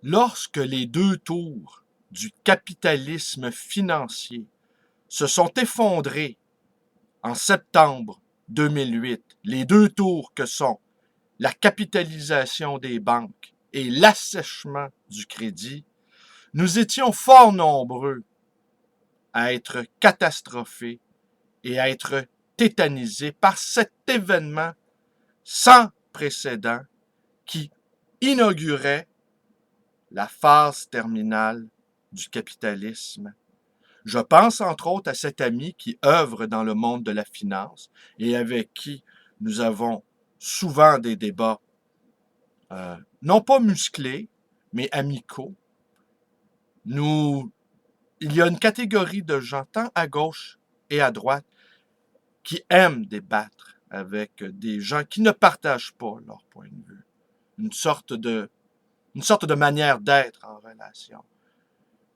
Lorsque les deux tours du capitalisme financier se sont effondrés en septembre 2008, les deux tours que sont la capitalisation des banques et l'assèchement du crédit, nous étions fort nombreux à être catastrophés et à être tétanisés par cet événement sans précédent qui inaugurait la phase terminale du capitalisme. Je pense entre autres à cet ami qui œuvre dans le monde de la finance et avec qui nous avons souvent des débats, non pas musclés, mais amicaux. Il y a une catégorie de gens, tant à gauche et à droite, qui aiment débattre avec des gens qui ne partagent pas leur point de vue. Une sorte de manière d'être en relation.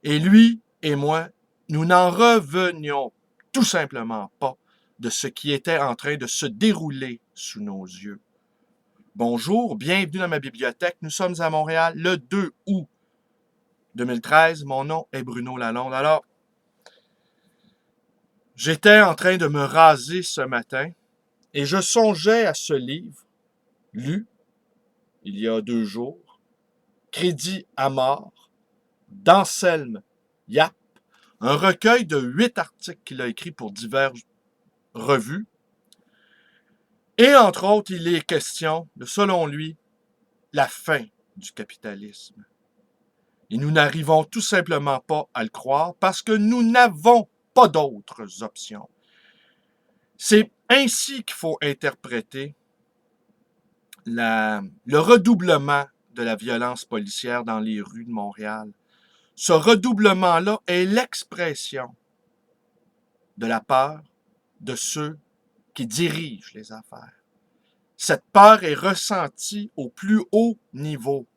Et lui et moi, nous n'en revenions tout simplement pas de ce qui était en train de se dérouler sous nos yeux. Bonjour, bienvenue dans ma bibliothèque. Nous sommes à Montréal le 2 août 2013. Mon nom est Bruno Lalonde. Alors, j'étais en train de me raser ce matin et je songeais à ce livre, lu il y a 2 jours, Crédit à mort, d'Anselme Yap, un recueil de 8 articles qu'il a écrits pour diverses revues. Et entre autres, il est question de, selon lui, la fin du capitalisme. Et nous n'arrivons tout simplement pas à le croire parce que nous n'avons pas d'autres options. C'est ainsi qu'il faut interpréter le redoublement de la violence policière dans les rues de Montréal. Ce redoublement-là est l'expression de la peur de ceux qui dirigent les affaires. Cette peur est ressentie au plus haut niveau.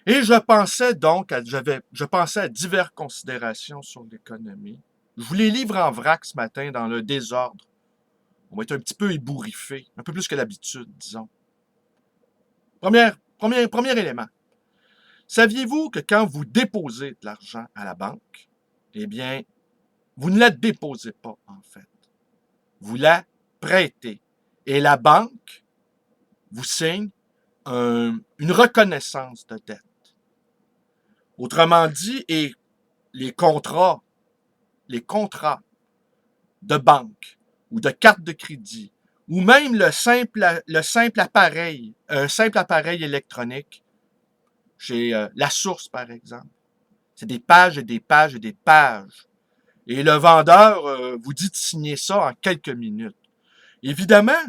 Et je pensais donc je pensais à diverses considérations sur l'économie. Je vous les livre en vrac ce matin dans le désordre. On va être un petit peu ébouriffé, un peu plus que l'habitude, disons. Premier élément. Saviez-vous que quand vous déposez de l'argent à la banque, eh bien, vous ne la déposez pas, en fait. Vous la prêtez. Et la banque vous signe une reconnaissance de dette. Autrement dit, et les contrats de banque ou de carte de crédit, ou même un simple appareil électronique, chez La Source, par exemple. C'est des pages et des pages et des pages. Et le vendeur vous dit de signer ça en quelques minutes. Évidemment,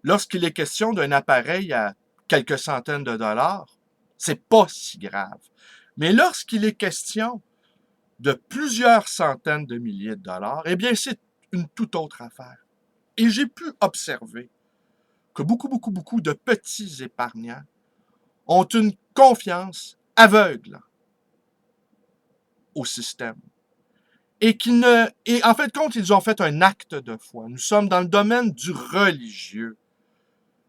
lorsqu'il est question d'un appareil à quelques centaines de dollars, c'est pas si grave. Mais lorsqu'il est question de plusieurs centaines de milliers de dollars, eh bien, c'est une toute autre affaire. Et j'ai pu observer que beaucoup de petits épargnants ont une confiance aveugle au système. Et en fait, compte, ils ont fait un acte de foi. Nous sommes dans le domaine du religieux.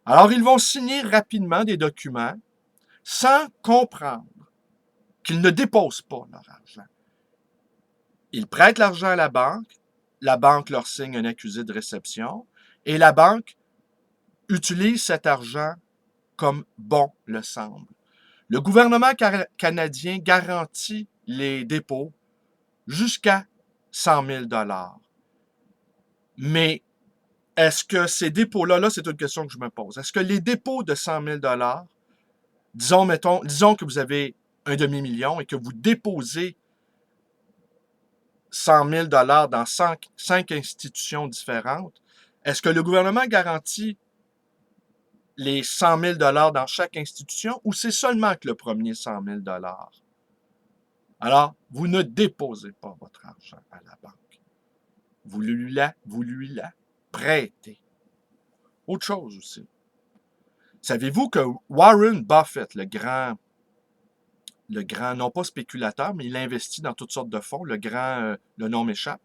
Alors, ils vont signer rapidement des documents sans comprendre qu'ils ne déposent pas leur argent. Ils prêtent l'argent à la banque leur signe un accusé de réception, et la banque utilise cet argent comme bon le semble. Le gouvernement canadien garantit les dépôts jusqu'à 100 000 $. Mais est-ce que ces dépôts-là, c'est une question que je me pose, est-ce que les dépôts de 100 000 $, disons que vous avez un demi-million et que vous déposez 100 000 $ dans cinq institutions différentes, est-ce que le gouvernement garantit les 100 000 $ dans chaque institution ou c'est seulement que le premier 100 000 $? Alors, vous ne déposez pas votre argent à la banque. Vous lui la prêtez. Autre chose aussi. Savez-vous que Warren Buffett, le grand, non pas spéculateur, mais il investit dans toutes sortes de fonds, le nom m'échappe.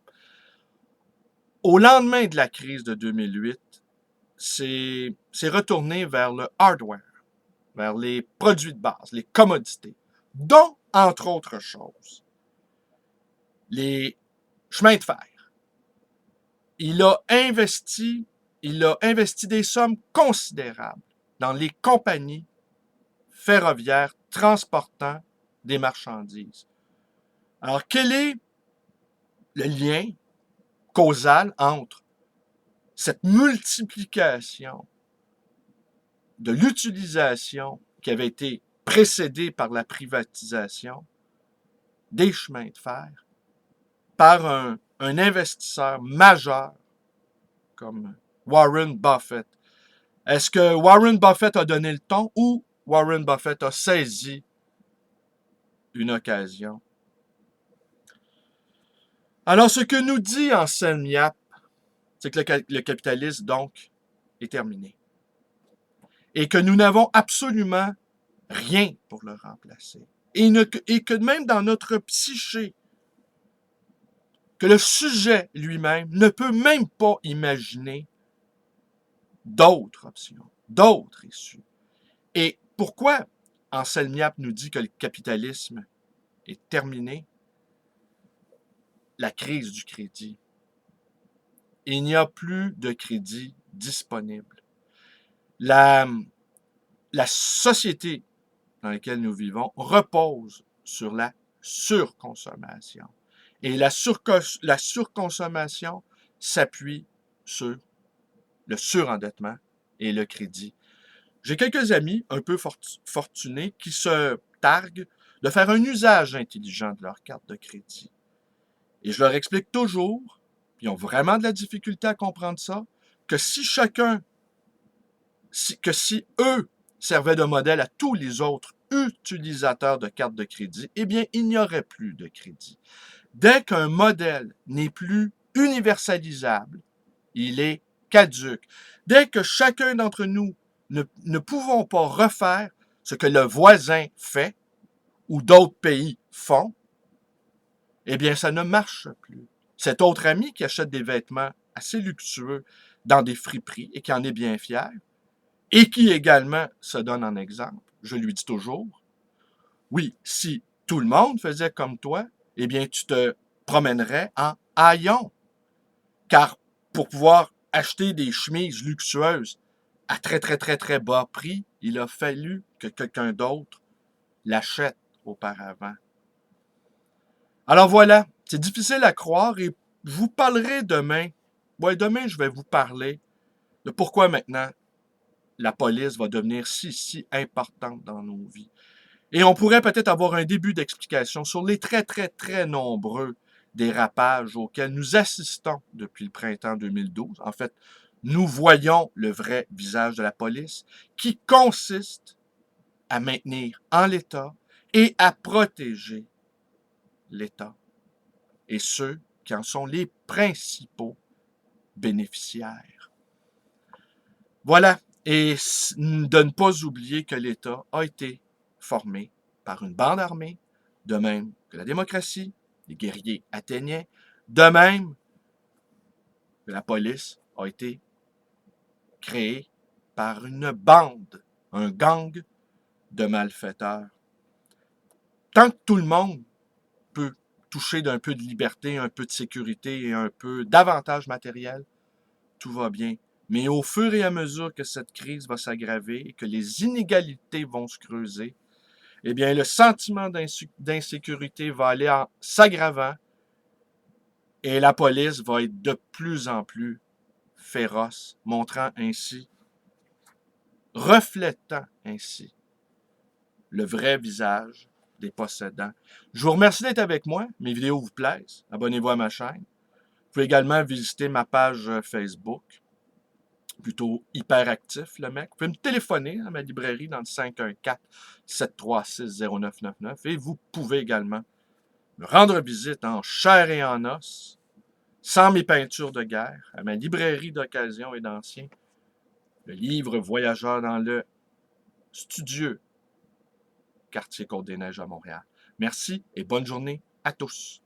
Au lendemain de la crise de 2008, c'est retourné vers le hardware, vers les produits de base, les commodités. dont, entre autres choses, les chemins de fer. Il a investi des sommes considérables dans les compagnies ferroviaires transportant des marchandises. Alors, quel est le lien causal entre cette multiplication de l'utilisation qui avait été précédée par la privatisation des chemins de fer par un investisseur majeur comme Warren Buffett? Est-ce que Warren Buffett a donné le ton ou Warren Buffett a saisi une occasion? Alors, ce que nous dit Anselm Yap, c'est que le capitalisme, donc, est terminé. Et que nous n'avons absolument rien pour le remplacer. Et que même dans notre psyché, que le sujet lui-même ne peut même pas imaginer d'autres options, d'autres issues. Et pourquoi Anselm Yap nous dit que le capitalisme est terminé? La crise du crédit. Il n'y a plus de crédit disponible. La société dans laquelle nous vivons repose sur la surconsommation. Et la surconsommation s'appuie sur le surendettement et le crédit. J'ai quelques amis un peu fortunés qui se targuent de faire un usage intelligent de leur carte de crédit. Et je leur explique toujours, ils ont vraiment de la difficulté à comprendre ça, que si eux servaient de modèle à tous les autres utilisateurs de cartes de crédit, eh bien, il n'y aurait plus de crédit. Dès qu'un modèle n'est plus universalisable, il est caduque. Dès que chacun d'entre nous ne pouvons pas refaire ce que le voisin fait ou d'autres pays font, eh bien, ça ne marche plus. Cet autre ami qui achète des vêtements assez luxueux dans des friperies et qui en est bien fier, et qui également se donne en exemple, je lui dis toujours, oui, si tout le monde faisait comme toi, eh bien, tu te promènerais en haillons. Car pour pouvoir acheter des chemises luxueuses à très, très, très, très bas prix, il a fallu que quelqu'un d'autre l'achète auparavant. Alors voilà, c'est difficile à croire et je vous parlerai demain. Ouais, demain, je vais vous parler de pourquoi maintenant la police va devenir si importante dans nos vies. Et on pourrait peut-être avoir un début d'explication sur les très, très, très nombreux dérapages auxquels nous assistons depuis le printemps 2012. En fait, nous voyons le vrai visage de la police qui consiste à maintenir en l'état et à protéger l'État et ceux qui en sont les principaux bénéficiaires. Voilà, et de ne pas oublier que l'État a été formé par une bande armée, de même que la démocratie, les guerriers athéniens, de même que la police a été créée par une bande, un gang de malfaiteurs. Tant que tout le monde peut toucher d'un peu de liberté, un peu de sécurité et un peu d'avantages matériels, tout va bien. Mais au fur et à mesure que cette crise va s'aggraver et que les inégalités vont se creuser, eh bien, le sentiment d'insécurité va aller en s'aggravant et la police va être de plus en plus féroce, reflétant ainsi le vrai visage des possédants. Je vous remercie d'être avec moi. Mes vidéos vous plaisent. Abonnez-vous à ma chaîne. Vous pouvez également visiter ma page Facebook. Plutôt hyperactif, le mec. Vous pouvez me téléphoner à ma librairie dans le 514-736-0999 et vous pouvez également me rendre visite en chair et en os, sans mes peintures de guerre, à ma librairie d'occasion et d'ancien, le livre Voyageur dans le studieux quartier Côte-des-Neiges à Montréal. Merci et bonne journée à tous.